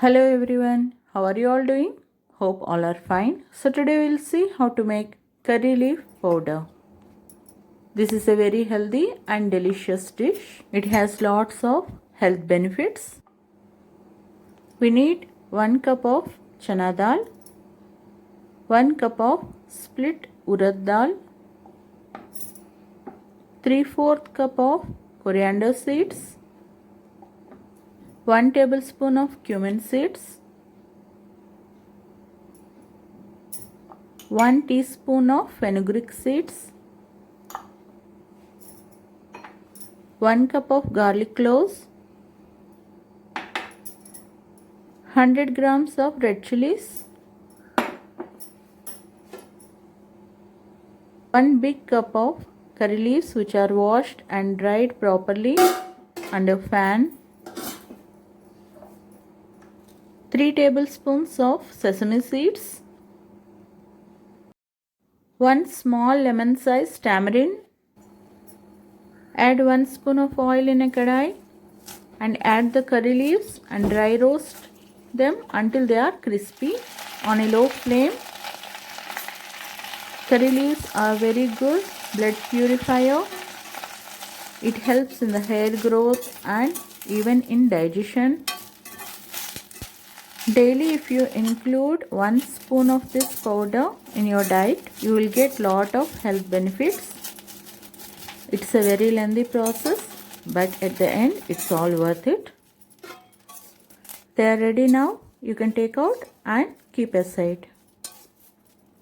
Hello everyone, how are you all doing? Hope all are fine. So today we'll see how to make curry leaf powder. This is a very healthy and delicious dish. It has lots of health benefits. We need 1 cup of chana dal, 1 cup of split urad dal, 3/4 cup of coriander seeds, 1 tablespoon of cumin seeds, 1 teaspoon of fenugreek seeds, 1 cup of garlic cloves, 100 grams of red chilies, 1 big cup of curry leaves which are washed and dried properly under fan, 3 tablespoons of sesame seeds, 1 small lemon sized tamarind. Add 1 spoon of oil in a kadai and add the curry leaves and dry roast them until they are crispy on a low flame. Curry leaves are very good blood purifier. It helps in the hair growth and even in digestion. Daily, if you include 1 spoon of this powder in your diet, you will get lot of health benefits. It's a very lengthy process, but at the end, it's all worth it. They are ready now. You can take out and keep aside.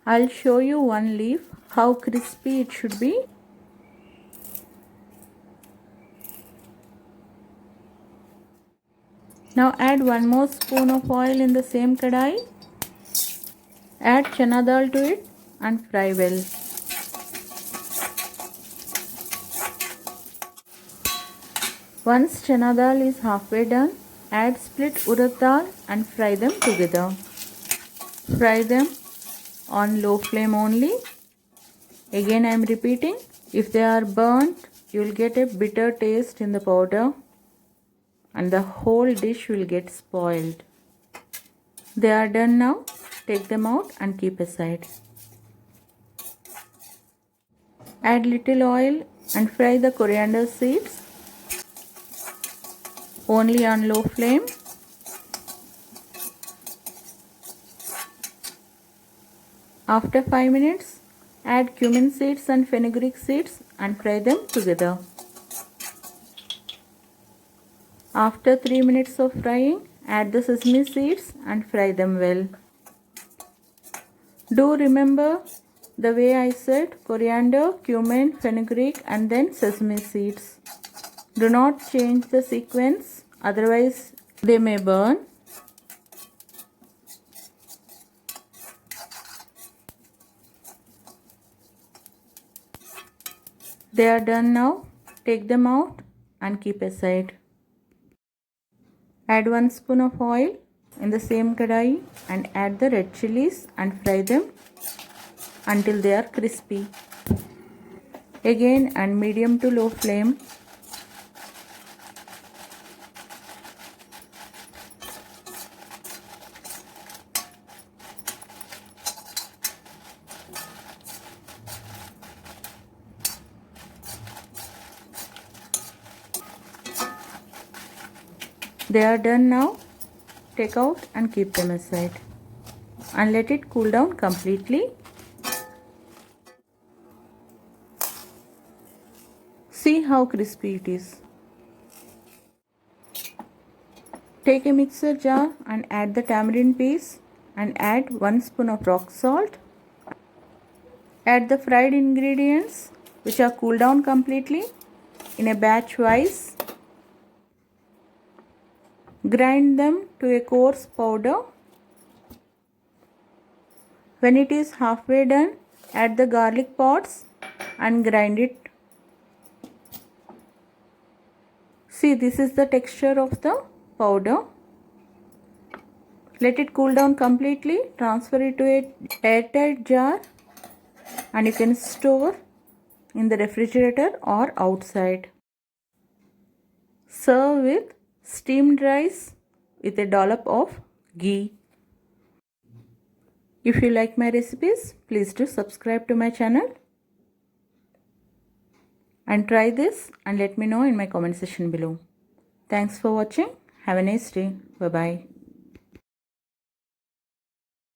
I'll show you one leaf, how crispy it should be. Now add 1 more spoon of oil in the same kadai. Add chana dal to it and fry well. Once chana dal is halfway done, add split urad dal and fry them together. Fry them on low flame only. Again I am repeating, if they are burnt, you will get a bitter taste in the powder and the whole dish will get spoiled. They are done now. Take them out and keep aside. Add little oil and fry the coriander seeds only on low flame. After 5 minutes, add cumin seeds and fenugreek seeds and fry them together. After 3 minutes of frying, add the sesame seeds and fry them well. Do remember the way I said: coriander, cumin, fenugreek and then sesame seeds. Do not change the sequence, otherwise they may burn. They are done now. Take them out and keep aside. Add 1 spoon of oil in the same kadai and add the red chilies and fry them until they are crispy. Again on medium to low flame. They are done now. Take out and keep them aside and let it cool down completely. See how crispy it is. Take a mixer jar and add the tamarind paste and add 1 spoon of rock salt. Add the fried ingredients which are cooled down completely in a batch wise. Grind them to a coarse powder. When it is halfway done, add the garlic pods and grind it. See, this is the texture of the powder. Let it cool down completely. Transfer it to a airtight jar and you can store in the refrigerator or outside. Serve with steamed rice with a dollop of ghee. If you like my recipes, please do subscribe to my channel and try this and let me know in my comment section below. Thanks for watching. Have a nice day. Bye bye.